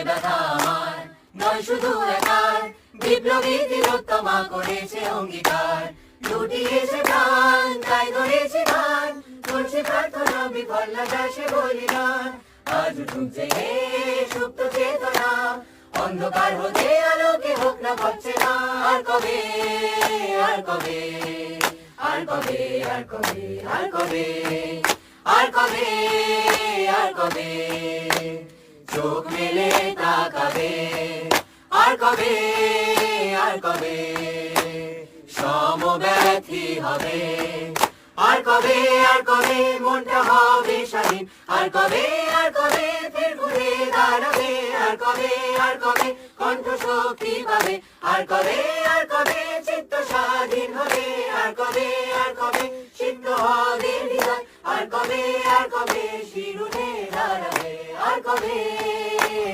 ব্যথা আমার নয় শুধু একার, বিপ্লবী তিলোত্তমা করেছে অঙ্গীকার। লুটিয়েছে প্রাণ তাই ধরেছি গান, করছি প্রার্থনা বিফল না যায় সে বলিদান। আজ উঠুক জেগে সুপ্ত চেতনা, অন্ধকার হতে আলোকে হোক না ভৎসনা। আর কবে আর কবে আর কবে আর কবে আর কবে আর কবে আর কবে চোখ মেলে তাকাবে। আর কবে আর কবে সমব্যথী হবে। আর কবে মনটা হবে স্বাধীন। আর কবে ফের ঘুরে দাঁড়াবে। আর কবে কণ্ঠ শক্তি পাবে। আর কবে চিত্ত স্বাধীন হবে। আর কবে সিদ্ধ হবে হৃদয়। আর কবে শিরুনে দাঁড়াবে। আর কবে